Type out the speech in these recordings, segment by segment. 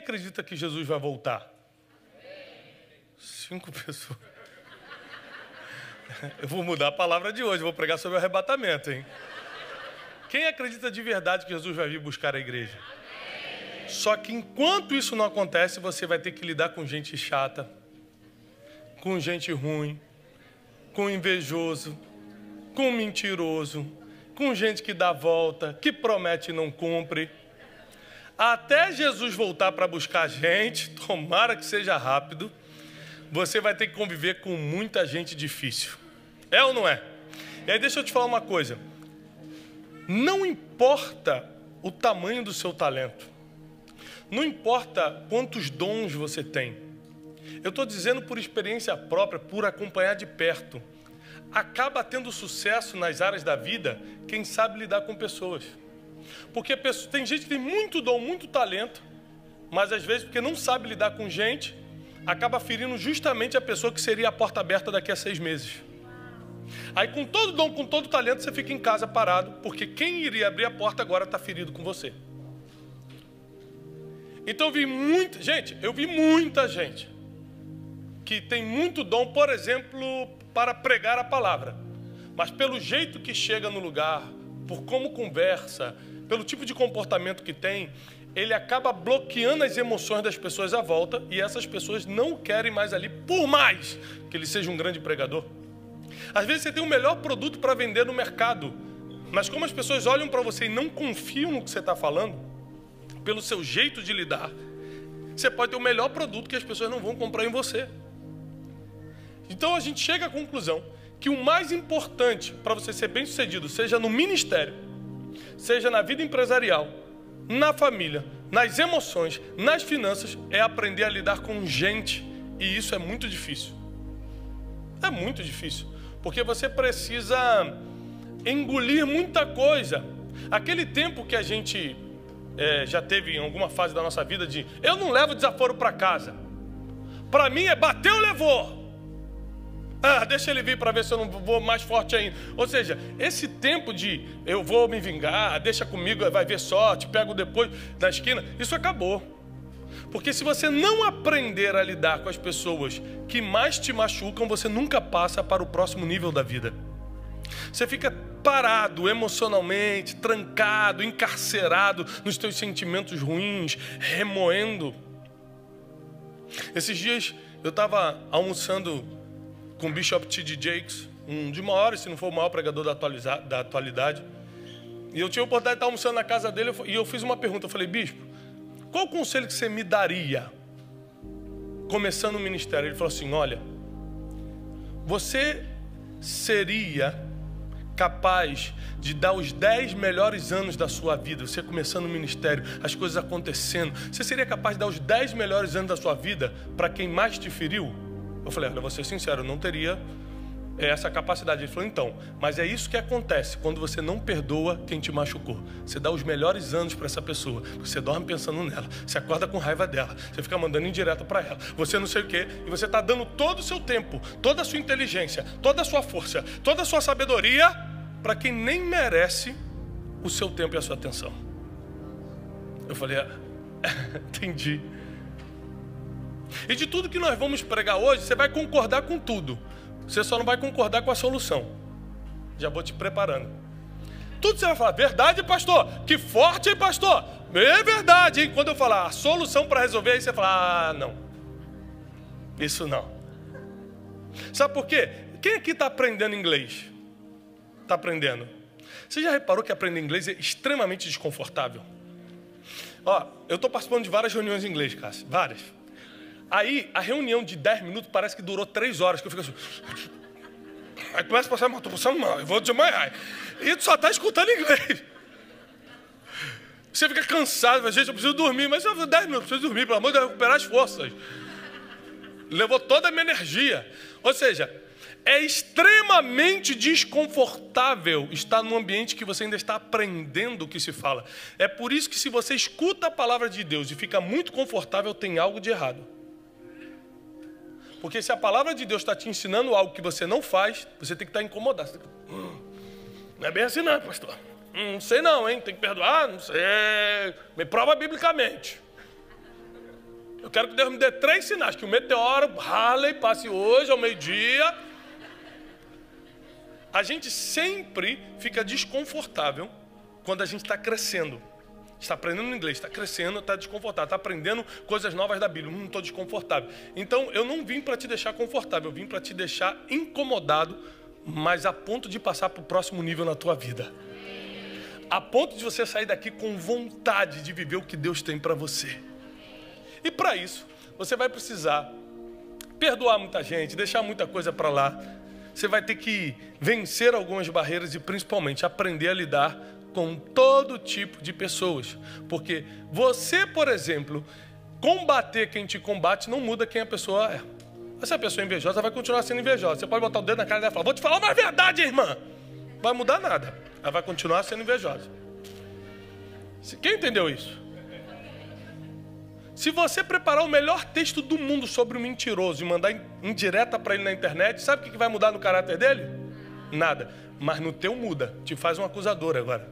acredita que Jesus vai voltar? 5 pessoas. Eu vou mudar a palavra de hoje, vou pregar sobre o arrebatamento, hein? Quem acredita de verdade que Jesus vai vir buscar a igreja? Só que enquanto isso não acontece, você vai ter que lidar com gente chata, com gente ruim, com invejoso, com mentiroso, com gente que dá volta, que promete e não cumpre. Até Jesus voltar para buscar a gente, tomara que seja rápido, você vai ter que conviver com muita gente difícil. É ou não é? E aí deixa eu te falar uma coisa. Não importa o tamanho do seu talento. Não importa quantos dons você tem. Eu estou dizendo por experiência própria, por acompanhar de perto. Acaba tendo sucesso nas áreas da vida quem sabe lidar com pessoas. Porque tem gente que tem muito dom, muito talento, mas às vezes porque não sabe lidar com gente, acaba ferindo justamente a pessoa que seria a porta aberta daqui a 6 meses. Aí com todo dom, com todo talento, você fica em casa parado, porque quem iria abrir a porta agora está ferido com você. Então eu vi muita gente que tem muito dom, por exemplo, para pregar a palavra, mas pelo jeito que chega no lugar, por como conversa, pelo tipo de comportamento que tem, ele acaba bloqueando as emoções das pessoas à volta e essas pessoas não querem mais ali, por mais que ele seja um grande pregador. Às vezes você tem o melhor produto para vender no mercado, mas como as pessoas olham para você e não confiam no que você está falando, pelo seu jeito de lidar, você pode ter o melhor produto que as pessoas não vão comprar em você. Então a gente chega à conclusão que o mais importante para você ser bem-sucedido, seja no ministério, seja na vida empresarial, na família, nas emoções, nas finanças, é aprender a lidar com gente. E isso é muito difícil. É muito difícil. Porque você precisa engolir muita coisa. Aquele tempo que a gente já teve em alguma fase da nossa vida de eu não levo desaforo para casa. Para mim é bateu, levou. Deixa ele vir para ver se eu não vou mais forte ainda. Ou seja, esse tempo de eu vou me vingar, deixa comigo, vai ver só, te pego depois na esquina, isso acabou. Porque se você não aprender a lidar com as pessoas que mais te machucam, você nunca passa para o próximo nível da vida. Você fica parado emocionalmente, trancado, encarcerado nos teus sentimentos ruins, remoendo. Esses dias eu estava almoçando com o Bishop T.D. Jakes, um dos maiores, se não for o maior pregador da atualidade. E eu tive a oportunidade de estar almoçando na casa dele e eu fiz uma pergunta. Eu falei, bispo, qual o conselho que você me daria começando o ministério? Ele falou assim, olha, você seria capaz de dar os 10 melhores anos da sua vida, você começando o ministério, as coisas acontecendo, você seria capaz de dar os 10 melhores anos da sua vida para quem mais te feriu? Eu falei, olha, vou ser sincero, eu não teria essa capacidade. Ele falou, então, mas é isso que acontece quando você não perdoa quem te machucou. Você dá os melhores anos para essa pessoa, você dorme pensando nela, você acorda com raiva dela, você fica mandando indireta para ela, você não sei o quê, e você está dando todo o seu tempo, toda a sua inteligência, toda a sua força, toda a sua sabedoria para quem nem merece o seu tempo e a sua atenção. Eu falei, entendi. E de tudo que nós vamos pregar hoje, você vai concordar com tudo. Você só não vai concordar com a solução. Já vou te preparando. Tudo você vai falar, verdade, pastor? Que forte, hein, pastor? É verdade, hein? Quando eu falar a solução para resolver, aí você fala, não. Isso não. Sabe por quê? Quem aqui está aprendendo inglês? Está aprendendo? Você já reparou que aprender inglês é extremamente desconfortável? Eu estou participando de várias reuniões em inglês, Cássio. Várias. Aí, a reunião de 10 minutos parece que durou 3 horas, que eu fico assim... Aí começa a passar, mas estou passando mal, eu vou desmaiar. E tu só está escutando inglês. Você fica cansado, gente, eu preciso dormir. Mas 10 minutos, eu preciso dormir, pelo amor de Deus, recuperar as forças. Levou toda a minha energia. Ou seja, é extremamente desconfortável estar num ambiente que você ainda está aprendendo o que se fala. É por isso que se você escuta a palavra de Deus e fica muito confortável, tem algo de errado. Porque se a palavra de Deus está te ensinando algo que você não faz, você tem que estar incomodado. Não é bem assim não, pastor. Não sei não, hein? Tem que perdoar? Não sei. Me prova biblicamente. Eu quero que Deus me dê 3 sinais, que o meteoro Halley passe hoje ao meio-dia. A gente sempre fica desconfortável quando a gente está crescendo. Está aprendendo inglês, está crescendo, está desconfortável, está aprendendo coisas novas da Bíblia. Não estou desconfortável. Então, eu não vim para te deixar confortável, eu vim para te deixar incomodado, mas a ponto de passar para o próximo nível na tua vida. A ponto de você sair daqui com vontade de viver o que Deus tem para você. E para isso, você vai precisar perdoar muita gente, deixar muita coisa para lá. Você vai ter que vencer algumas barreiras e principalmente aprender a lidar com todo tipo de pessoas. Porque você, por exemplo, combater quem te combate não muda quem a pessoa é. Se a pessoa é invejosa, vai continuar sendo invejosa. Você pode botar o dedo na cara dela e falar, vou te falar uma verdade, irmã. Não vai mudar nada. Ela vai continuar sendo invejosa. Quem entendeu isso? Se você preparar o melhor texto do mundo sobre o mentiroso e mandar em direta para ele na internet, sabe o que vai mudar no caráter dele? Nada. Mas no teu muda. Te faz um acusador agora.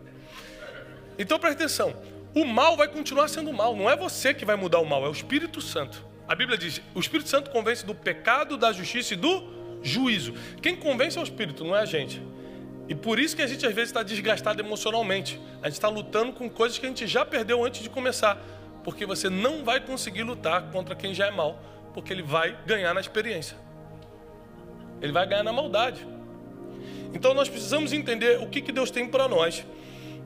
Então presta atenção. O mal vai continuar sendo mal. Não é você que vai mudar o mal, é o Espírito Santo. A Bíblia diz, o Espírito Santo convence do pecado, da justiça e do juízo. Quem convence é o Espírito, não é a gente. E por isso que a gente às vezes está desgastado emocionalmente. A gente está lutando com coisas que a gente já perdeu antes de começar. Porque você não vai conseguir lutar contra quem já é mal. Porque ele vai ganhar na experiência. Ele vai ganhar na maldade. Então nós precisamos entender o que Deus tem para nós.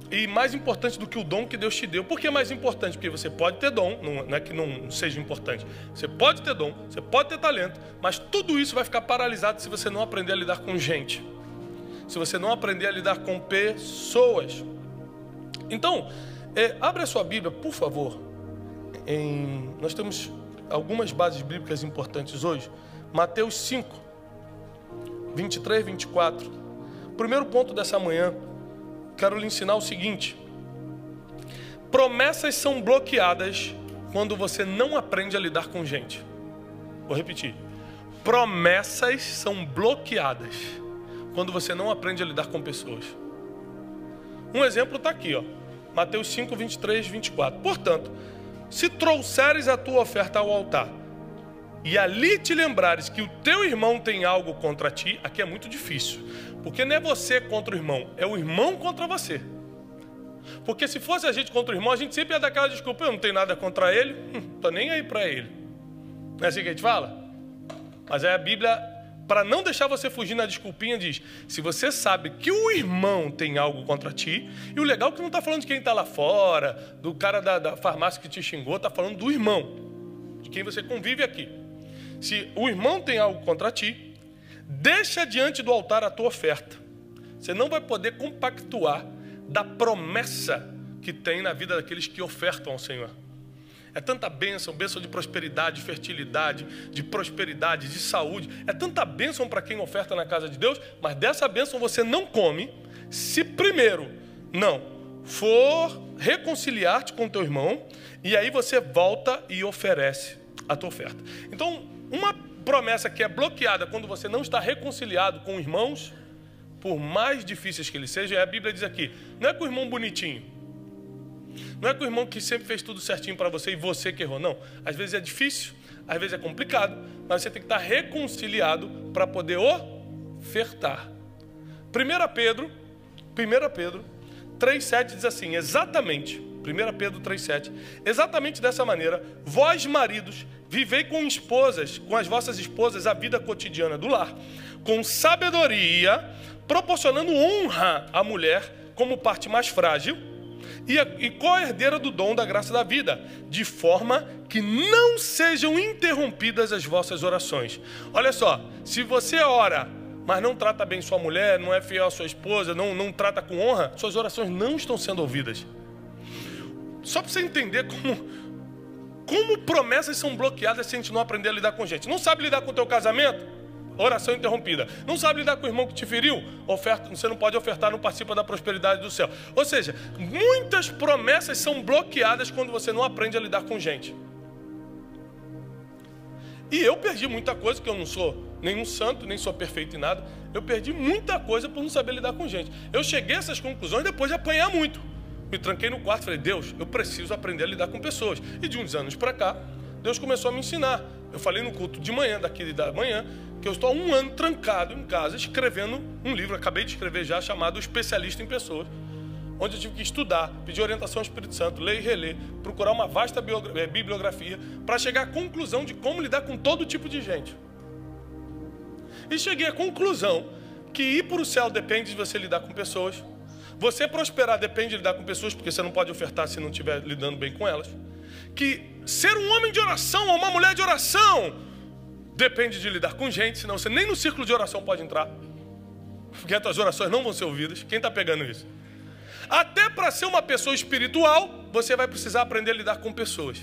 E mais importante do que o dom que Deus te deu. Por que é mais importante? Porque você pode ter dom, não é que não seja importante. Você pode ter dom, você pode ter talento, mas tudo isso vai ficar paralisado se você não aprender a lidar com gente. Se você não aprender a lidar com pessoas. Então, abre a sua Bíblia, por favor. Nós temos algumas bases bíblicas importantes hoje. Mateus 5, 23, 24. Primeiro ponto dessa manhã. Quero lhe ensinar o seguinte. Promessas são bloqueadas quando você não aprende a lidar com gente. Vou repetir. Promessas são bloqueadas quando você não aprende a lidar com pessoas. Um exemplo está aqui, ó. Mateus 5, 23, 24. Portanto, se trouxeres a tua oferta ao altar e ali te lembrares que o teu irmão tem algo contra ti, aqui é muito difícil. Porque não é você contra o irmão, é o irmão contra você. Porque se fosse a gente contra o irmão, a gente sempre ia dar aquela desculpa, eu não tenho nada contra ele, não estou nem aí para ele. Não é assim que a gente fala? Mas aí a Bíblia, para não deixar você fugir na desculpinha, diz, se você sabe que o irmão tem algo contra ti, e o legal é que não está falando de quem está lá fora, do cara da farmácia que te xingou, está falando do irmão, de quem você convive aqui. Se o irmão tem algo contra ti, deixa diante do altar a tua oferta. Você não vai poder compactuar da promessa que tem na vida daqueles que ofertam ao Senhor. É tanta bênção, bênção de prosperidade, de fertilidade, de prosperidade, de saúde. É tanta bênção para quem oferta na casa de Deus, mas dessa bênção você não come se primeiro não for reconciliar-te com teu irmão e aí você volta e oferece a tua oferta. Então, uma promessa que é bloqueada quando você não está reconciliado com irmãos, por mais difíceis que eles sejam, a Bíblia diz aqui, não é com o irmão bonitinho, não é com o irmão que sempre fez tudo certinho para você e você que errou, não. Às vezes é difícil, às vezes é complicado, mas você tem que estar reconciliado para poder ofertar. 1 Pedro 3,7 diz assim, exatamente, 1 Pedro 3,7, exatamente dessa maneira, vós maridos, vivei com as vossas esposas a vida cotidiana do lar, com sabedoria, proporcionando honra à mulher como parte mais frágil e co-herdeira do dom da graça da vida, de forma que não sejam interrompidas as vossas orações. Olha só, se você ora, mas não trata bem sua mulher, não é fiel à sua esposa, não trata com honra, suas orações não estão sendo ouvidas. Só para você entender como promessas são bloqueadas se a gente não aprender a lidar com gente. Não sabe lidar com o teu casamento? Oração interrompida. Não sabe lidar com o irmão que te feriu? Você não pode ofertar, não participa da prosperidade do céu. Ou seja, muitas promessas são bloqueadas quando você não aprende a lidar com gente. E eu perdi muita coisa, que eu não sou nenhum santo, nem sou perfeito em nada. Eu perdi muita coisa por não saber lidar com gente. Eu cheguei a essas conclusões depois de apanhar muito. Me tranquei no quarto e falei, Deus, eu preciso aprender a lidar com pessoas. E de uns anos para cá, Deus começou a me ensinar. Eu falei no culto de manhã, daqui da manhã, que eu estou há 1 ano trancado em casa, escrevendo um livro, acabei de escrever já, chamado Especialista em Pessoas, onde eu tive que estudar, pedir orientação ao Espírito Santo, ler e reler, procurar uma vasta bibliografia, para chegar à conclusão de como lidar com todo tipo de gente. E cheguei à conclusão que ir para o céu depende de você lidar com pessoas, você prosperar depende de lidar com pessoas, porque você não pode ofertar se não estiver lidando bem com elas, que ser um homem de oração ou uma mulher de oração depende de lidar com gente, senão você nem no círculo de oração pode entrar, porque as tuas orações não vão ser ouvidas. Quem está pegando isso? Até para ser uma pessoa espiritual, você vai precisar aprender a lidar com pessoas.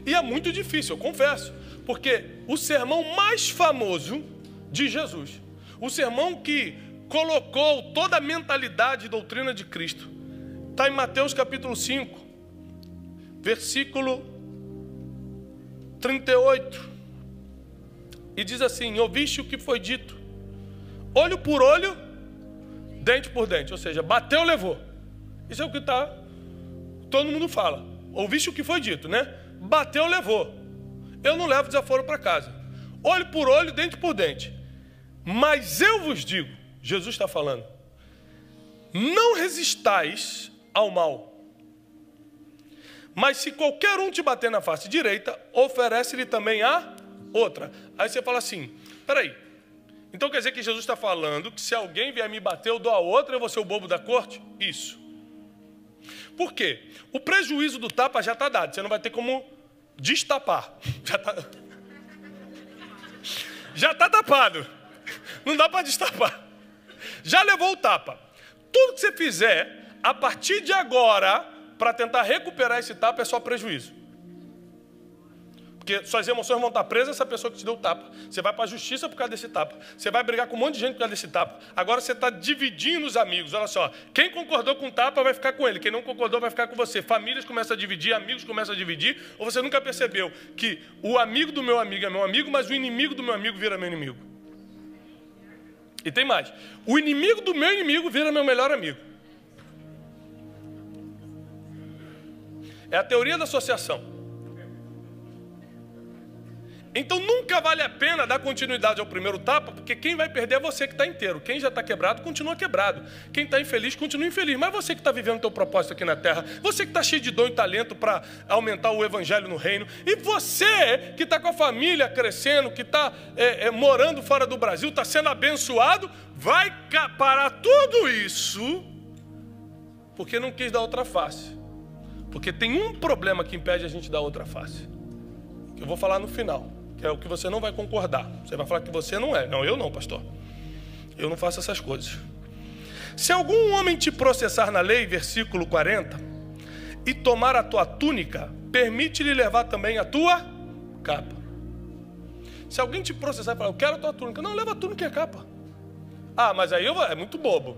E é muito difícil, eu confesso, porque o sermão mais famoso de Jesus, o sermão que colocou toda a mentalidade e doutrina de Cristo, está em Mateus capítulo 5, versículo 38. E diz assim: ouviste o que foi dito, olho por olho, dente por dente. Ou seja, bateu, levou. Isso é o que todo mundo fala. Ouviste o que foi dito, né? Bateu, levou. Eu não levo desaforo para casa. Olho por olho, dente por dente. Mas eu vos digo, Jesus está falando, não resistais ao mal. Mas se qualquer um te bater na face direita, oferece-lhe também a outra. Aí você fala assim, peraí, então quer dizer que Jesus está falando que se alguém vier me bater, eu dou a outra, eu vou ser o bobo da corte? Isso. Por quê? O prejuízo do tapa já está dado, você não vai ter como destapar. Já está tapado. Não dá para destapar. Já levou o tapa. Tudo que você fizer, a partir de agora, para tentar recuperar esse tapa, é só prejuízo. Porque suas emoções vão estar presas essa pessoa que te deu o tapa. Você vai para a justiça por causa desse tapa. Você vai brigar com um monte de gente por causa desse tapa. Agora você está dividindo os amigos. Olha só, quem concordou com o tapa vai ficar com ele. Quem não concordou vai ficar com você. Famílias começam a dividir, amigos começam a dividir. Ou você nunca percebeu que o amigo do meu amigo é meu amigo, mas o inimigo do meu amigo vira meu inimigo. E tem mais. O inimigo do meu inimigo vira meu melhor amigo. É a teoria da associação. Então nunca vale a pena dar continuidade ao primeiro tapa, porque quem vai perder é você que está inteiro. Quem já está quebrado, continua quebrado. Quem está infeliz, continua infeliz. Mas você que está vivendo o teu propósito aqui na terra, você que está cheio de dom e talento para aumentar o evangelho no reino, e você que está com a família crescendo, que está morando fora do Brasil, está sendo abençoado, vai parar tudo isso porque não quis dar outra face. Porque tem um problema que impede a gente dar outra face, que eu vou falar no final, que é o que você não vai concordar. Você vai falar que você não é. Não, eu não, pastor. Eu não faço essas coisas. Se algum homem te processar na lei, versículo 40, e tomar a tua túnica, permite-lhe levar também a tua capa. Se alguém te processar e falar, eu quero a tua túnica. Não, leva a túnica e a capa. Ah, mas aí é muito bobo.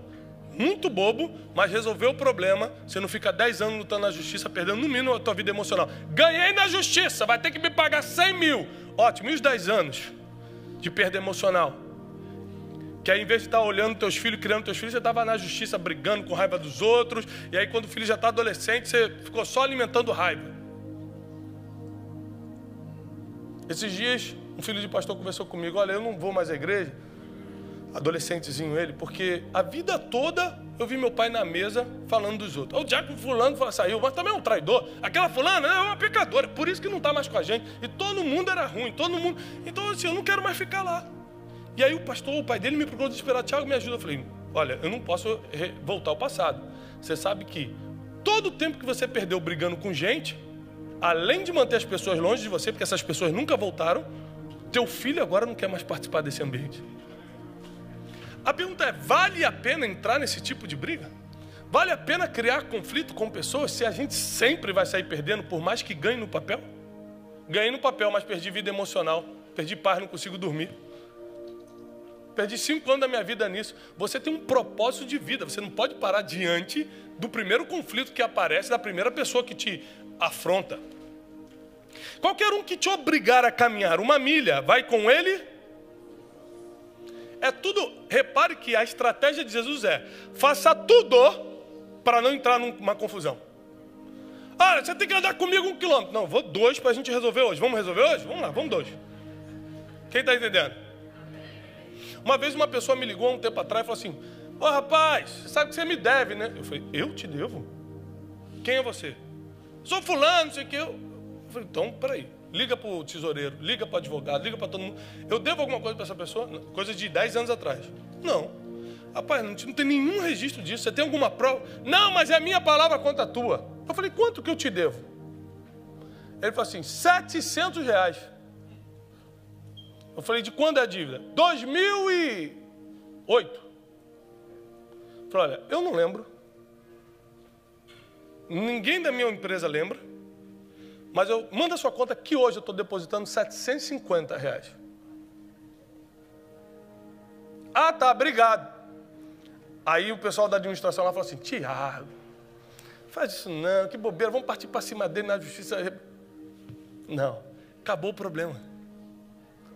Muito bobo, mas resolveu o problema. Você não fica 10 anos lutando na justiça, perdendo no mínimo a tua vida emocional. Ganhei na justiça, vai ter que me pagar 100 mil. Ótimo, e os 10 anos de perda emocional? Que aí, em vez de estar olhando teus filhos, criando teus filhos, você estava na justiça brigando com raiva dos outros. E aí, quando o filho já está adolescente, você ficou só alimentando raiva. Esses dias, um filho de pastor conversou comigo, olha, eu não vou mais à igreja, adolescentezinho ele, porque a vida toda eu vi meu pai na mesa falando dos outros. O diácono fulano saiu, mas também é um traidor. Aquela fulana é uma pecadora, por isso que não está mais com a gente. E todo mundo era ruim, todo mundo. Então assim, eu não quero mais ficar lá. E aí o pai dele me procurou desesperado, Tiago, me ajuda. Eu falei, olha, eu não posso voltar ao passado. Você sabe que todo o tempo que você perdeu brigando com gente, além de manter as pessoas longe de você, porque essas pessoas nunca voltaram, teu filho agora não quer mais participar desse ambiente. A pergunta é, vale a pena entrar nesse tipo de briga? Vale a pena criar conflito com pessoas se a gente sempre vai sair perdendo, por mais que ganhe no papel? Ganhei no papel, mas perdi vida emocional, perdi paz, não consigo dormir. Perdi 5 anos da minha vida nisso. Você tem um propósito de vida, você não pode parar diante do primeiro conflito que aparece, da primeira pessoa que te afronta. Qualquer um que te obrigar a caminhar 1 milha, vai com ele? É tudo, repare que a estratégia de Jesus é, faça tudo para não entrar numa confusão. Olha, você tem que andar comigo 1 quilômetro. Não, vou 2 para a gente resolver hoje. Vamos resolver hoje? Vamos lá, vamos 2. Quem está entendendo? Uma vez uma pessoa me ligou há um tempo atrás e falou assim: ô rapaz, você sabe que você me deve, né? Eu falei: eu te devo? Quem é você? Sou fulano, não sei o que. Eu falei: então, peraí. Liga para o tesoureiro, liga para o advogado, liga para todo mundo. Eu devo alguma coisa para essa pessoa? Coisa de 10 anos atrás. Não. Rapaz, não tem nenhum registro disso. Você tem alguma prova? Não, mas é a minha palavra contra a tua. Eu falei: quanto que eu te devo? Ele falou assim: R$700. Eu falei: de quando é a dívida? 2008. Eu falei: olha, eu não lembro. Ninguém da minha empresa lembra. Mas manda a sua conta que hoje eu estou depositando R$750. Ah, tá, obrigado. Aí o pessoal da administração lá falou assim: Tiago, faz isso não, que bobeira, vamos partir para cima dele na justiça. Não, acabou o problema.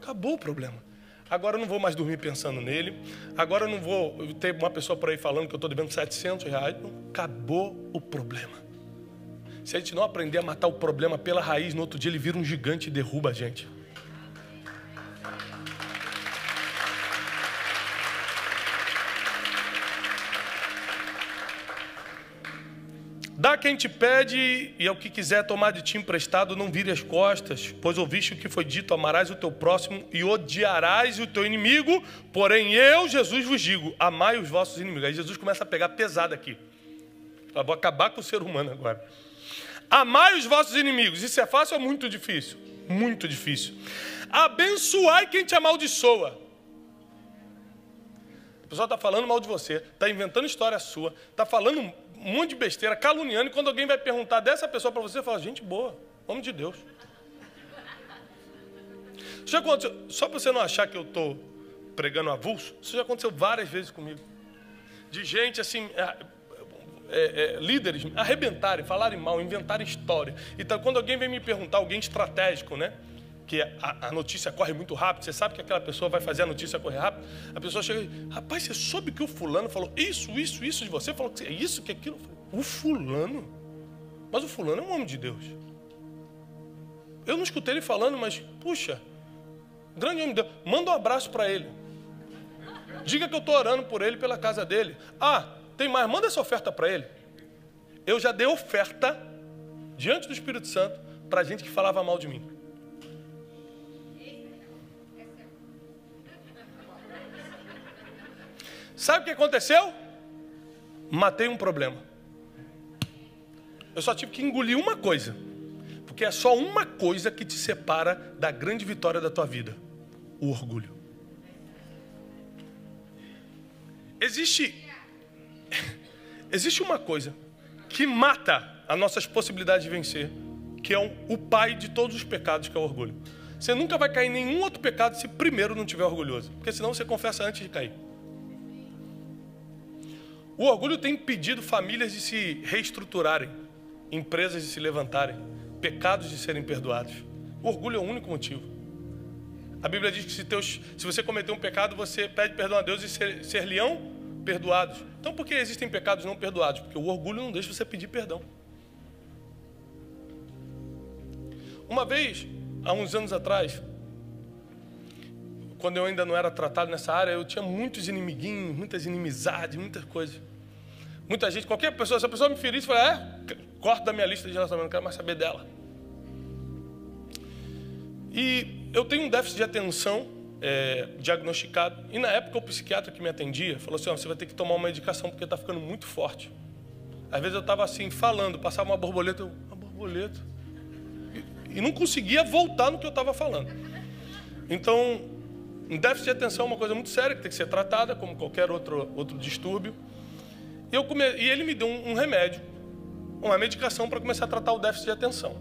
Acabou o problema. Agora eu não vou mais dormir pensando nele. Agora eu não vou ter uma pessoa por aí falando que eu estou devendo R$700. Não, acabou o problema. Se a gente não aprender a matar o problema pela raiz, no outro dia ele vira um gigante e derruba a gente. Dá quem te pede, e ao que quiser tomar de ti emprestado, não vire as costas, pois ouviste o que foi dito: amarás o teu próximo e odiarás o teu inimigo. Porém eu, Jesus, vos digo: amai os vossos inimigos. Aí Jesus começa a pegar pesado aqui. Eu vou acabar com o ser humano agora. Amai os vossos inimigos. Isso é fácil ou muito difícil? Muito difícil. Abençoai quem te amaldiçoa. O pessoal está falando mal de você, está inventando história sua, está falando um monte de besteira, caluniando, e quando alguém vai perguntar dessa pessoa para você, fala: gente boa, homem de Deus. Isso já aconteceu, só para você não achar que eu estou pregando avulso, isso já aconteceu várias vezes comigo. De gente assim, líderes arrebentarem, falarem mal, inventarem história. Então, quando alguém vem me perguntar, alguém estratégico, né? Que a notícia corre muito rápido, você sabe que aquela pessoa vai fazer a notícia correr rápido, a pessoa chega e: rapaz, você soube que o fulano falou isso de você? Falou que é isso, que aquilo? O fulano? Mas o fulano é um homem de Deus. Eu não escutei ele falando, mas, puxa, grande homem de Deus, manda um abraço para ele. Diga que eu estou orando por ele, pela casa dele. Ah, tem mais, manda essa oferta para ele. Eu já dei oferta diante do Espírito Santo para gente que falava mal de mim. Sabe o que aconteceu? Matei um problema. Eu só tive que engolir uma coisa. Porque é só uma coisa que te separa da grande vitória da tua vida: o orgulho. Existe uma coisa que mata as nossas possibilidades de vencer, que é o pai de todos os pecados, que é o orgulho. Você nunca vai cair em nenhum outro pecado se primeiro não estiver orgulhoso, porque senão você confessa antes de cair. O orgulho tem impedido famílias de se reestruturarem, empresas de se levantarem, pecados de serem perdoados. O orgulho é o único motivo. A Bíblia diz que se você cometer um pecado, você pede perdão a Deus e ser-lhe-ão perdoados. Então, por que existem pecados não perdoados? Porque o orgulho não deixa você pedir perdão. Uma vez, há uns anos atrás, quando eu ainda não era tratado nessa área, eu tinha muitos inimiguinhos, muitas inimizades, muitas coisas. Muita gente, qualquer pessoa, se a pessoa me ferisse, eu falei: corta da minha lista de relacionamento, não quero mais saber dela. E eu tenho um déficit de atenção diagnosticado. E na época o psiquiatra que me atendia falou assim: você vai ter que tomar uma medicação porque está ficando muito forte. Às vezes eu estava assim, falando, passava uma borboleta, uma borboleta. E não conseguia voltar no que eu estava falando. Então, um déficit de atenção é uma coisa muito séria, que tem que ser tratada, como qualquer outro distúrbio. E ele me deu um remédio, uma medicação para começar a tratar o déficit de atenção.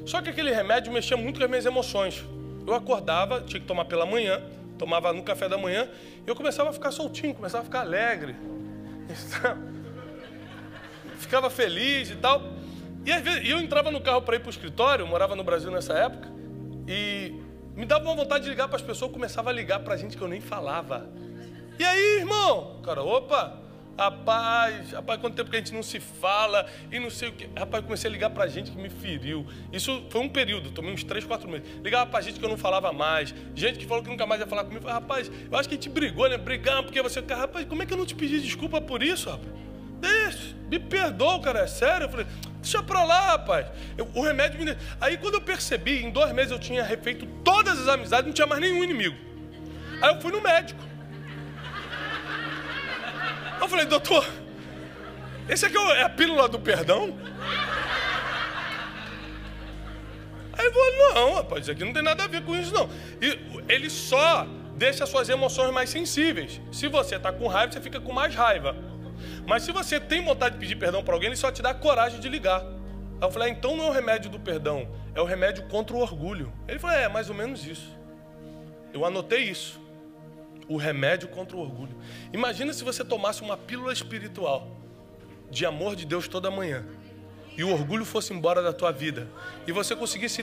Só que aquele remédio mexia muito com as minhas emoções. Eu acordava, tinha que tomar pela manhã, tomava no café da manhã, e eu começava a ficar soltinho, começava a ficar alegre. Ficava feliz e tal. E às vezes eu entrava no carro para ir para o escritório, eu morava no Brasil nessa época, e me dava uma vontade de ligar para as pessoas, eu começava a ligar para gente que eu nem falava. E aí, irmão? Cara, opa, Rapaz, quanto tempo que a gente não se fala e não sei o que. Rapaz, eu comecei a ligar pra gente que me feriu. Isso foi um período, tomei uns 3, 4 meses. Ligava pra gente que eu não falava mais. Gente que falou que nunca mais ia falar comigo. Falei, rapaz, eu acho que a gente brigou, né? Brigamos porque você... Rapaz, como é que eu não te pedi desculpa por isso, rapaz? Deixa, me perdoa, cara, é sério. Eu falei, deixa pra lá, rapaz. O remédio me... Aí quando eu percebi, em 2 meses eu tinha refeito todas as amizades, não tinha mais nenhum inimigo. Aí eu fui no médico. Eu falei, doutor, esse aqui é a pílula do perdão? Aí ele falou, não, rapaz, isso aqui não tem nada a ver com isso, não. E ele só deixa as suas emoções mais sensíveis. Se você está com raiva, você fica com mais raiva. Mas se você tem vontade de pedir perdão para alguém, ele só te dá coragem de ligar. Aí eu falei, então não é o remédio do perdão, é o remédio contra o orgulho. Ele falou, é mais ou menos isso. Eu anotei isso. O remédio contra o orgulho. Imagina se você tomasse uma pílula espiritual de amor de Deus toda manhã e o orgulho fosse embora da tua vida e você conseguisse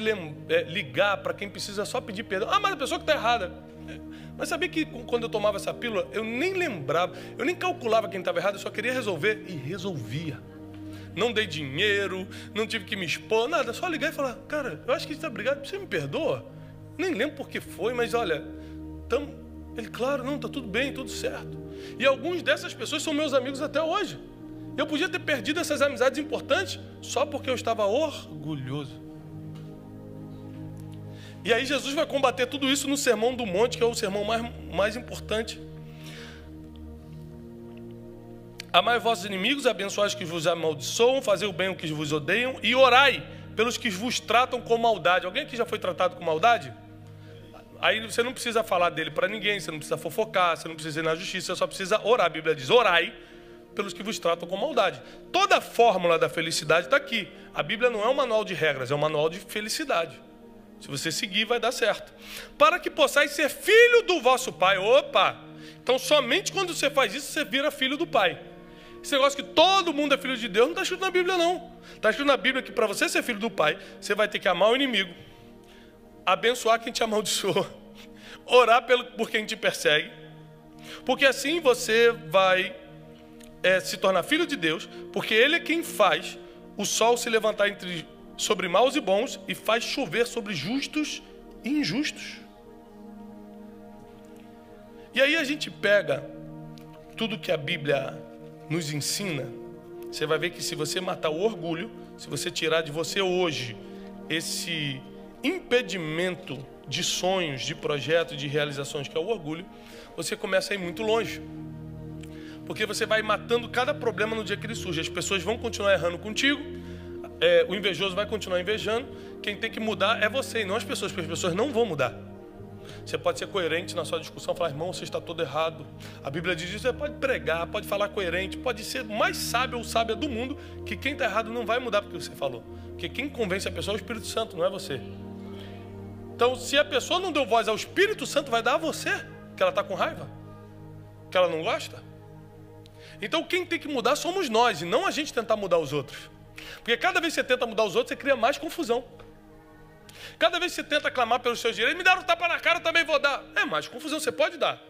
ligar para quem precisa só pedir perdão. Ah, mas a pessoa que está errada. Mas sabia que quando eu tomava essa pílula, eu nem lembrava, eu nem calculava quem estava errado, eu só queria resolver e resolvia. Não dei dinheiro, não tive que me expor, nada, só ligar e falar, cara, eu acho que a gente está brigado, você me perdoa? Nem lembro por que foi, mas olha, ele, claro, não, tá tudo bem, tudo certo. E alguns dessas pessoas são meus amigos até hoje. Eu podia ter perdido essas amizades importantes só porque eu estava orgulhoso. E aí Jesus vai combater tudo isso no Sermão do Monte, que é o sermão mais importante. Amai vossos inimigos, abençoai os que vos amaldiçoam, fazei o bem aos que vos odeiam e orai pelos que vos tratam com maldade. Alguém aqui já foi tratado com maldade? Aí você não precisa falar dele para ninguém, você não precisa fofocar, você não precisa ir na justiça, você só precisa orar. A Bíblia diz, orai pelos que vos tratam com maldade. Toda a fórmula da felicidade está aqui. A Bíblia não é um manual de regras, é um manual de felicidade. Se você seguir, vai dar certo. Para que possais ser filho do vosso Pai. Opa! Então somente quando você faz isso, você vira filho do Pai. Esse negócio que todo mundo é filho de Deus, não está escrito na Bíblia, não. Está escrito na Bíblia que para você ser filho do Pai, você vai ter que amar o inimigo, abençoar quem te amaldiçoa, orar por quem te persegue, porque assim você vai se tornar filho de Deus, porque Ele é quem faz o sol se levantar sobre maus e bons e faz chover sobre justos e injustos. E aí a gente pega tudo que a Bíblia nos ensina, você vai ver que se você matar o orgulho, se você tirar de você hoje esse impedimento de sonhos, de projetos, de realizações que é o orgulho, você começa a ir muito longe. Porque você vai matando cada problema no dia que ele surge. As pessoas vão continuar errando contigo, o invejoso vai continuar invejando, quem tem que mudar é você e não as pessoas, porque as pessoas não vão mudar. Você pode ser coerente na sua discussão, falar, irmão, você está todo errado. A Bíblia diz isso, você pode pregar, pode falar coerente, pode ser o mais sábio ou sábia do mundo, que quem está errado não vai mudar porque você falou. Porque quem convence a pessoa é o Espírito Santo, não é você. Então, se a pessoa não deu voz ao Espírito Santo, vai dar a você, que ela está com raiva, que ela não gosta. Então, quem tem que mudar somos nós, e não a gente tentar mudar os outros. Porque cada vez que você tenta mudar os outros, você cria mais confusão. Cada vez que você tenta clamar pelos seus direitos, me dar um tapa na cara, eu também vou dar. É mais confusão, você pode dar.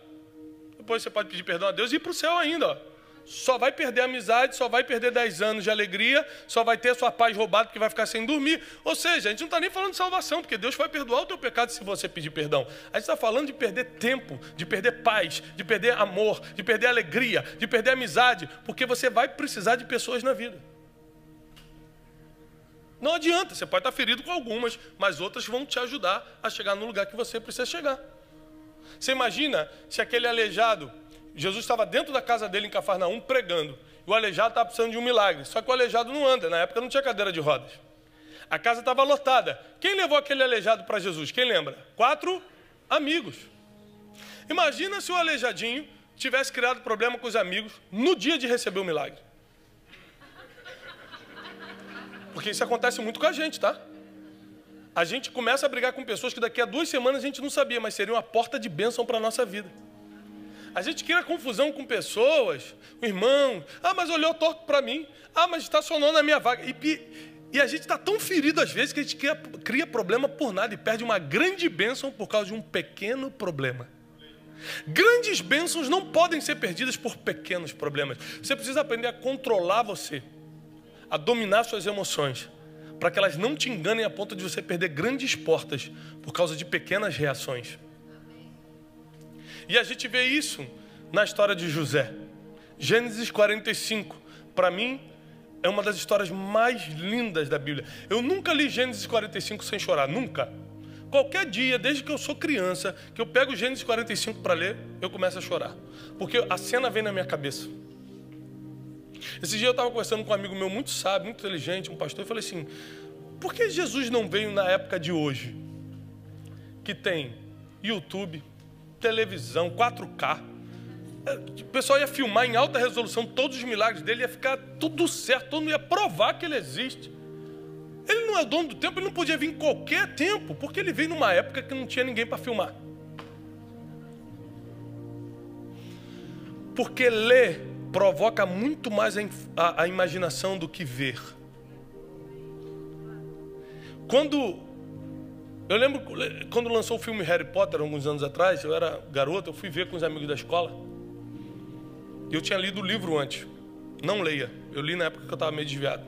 Depois você pode pedir perdão a Deus e ir para o céu ainda. Ó. Só vai perder a amizade, só vai perder 10 anos de alegria, só vai ter a sua paz roubada porque vai ficar sem dormir. Ou seja, a gente não está nem falando de salvação, porque Deus vai perdoar o teu pecado se você pedir perdão. A gente está falando de perder tempo, de perder paz, de perder amor, de perder alegria, de perder amizade, porque você vai precisar de pessoas na vida. Não adianta, você pode estar ferido com algumas, mas outras vão te ajudar a chegar no lugar que você precisa chegar. Você imagina se aquele aleijado, Jesus estava dentro da casa dele em Cafarnaum pregando, e o aleijado estava precisando de um milagre, só que o aleijado não anda, na época não tinha cadeira de rodas. A casa estava lotada. Quem levou aquele aleijado para Jesus? Quem lembra? 4 amigos. Imagina se o aleijadinho tivesse criado problema com os amigos no dia de receber o milagre. Porque isso acontece muito com a gente, tá? A gente começa a brigar com pessoas que daqui a 2 semanas a gente não sabia, mas seria uma porta de bênção para a nossa vida. A gente cria confusão com pessoas, o irmão, mas olhou torto para mim, mas estacionou na minha vaga. E a gente está tão ferido às vezes que a gente cria problema por nada e perde uma grande bênção por causa de um pequeno problema. Grandes bênçãos não podem ser perdidas por pequenos problemas. Você precisa aprender a controlar você, a dominar suas emoções, para que elas não te enganem a ponto de você perder grandes portas por causa de pequenas reações. E a gente vê isso na história de José. Gênesis 45, para mim, é uma das histórias mais lindas da Bíblia. Eu nunca li Gênesis 45 sem chorar, nunca. Qualquer dia, desde que eu sou criança, que eu pego Gênesis 45 para ler, eu começo a chorar. Porque a cena vem na minha cabeça. Esse dia eu estava conversando com um amigo meu muito sábio, muito inteligente, um pastor, e falei assim, por que Jesus não veio na época de hoje? Que tem YouTube, televisão, 4K. O pessoal ia filmar em alta resolução todos os milagres dele, ia ficar tudo certo, todo mundo ia provar que ele existe. Ele não é dono do tempo, ele não podia vir em qualquer tempo, porque ele veio numa época que não tinha ninguém para filmar. Porque ler provoca muito mais a imaginação do que ver. Eu lembro quando lançou o filme Harry Potter, alguns anos atrás, eu era garoto, eu fui ver com os amigos da escola. E eu tinha lido o livro antes. Não leia, eu li na época que eu estava meio desviado.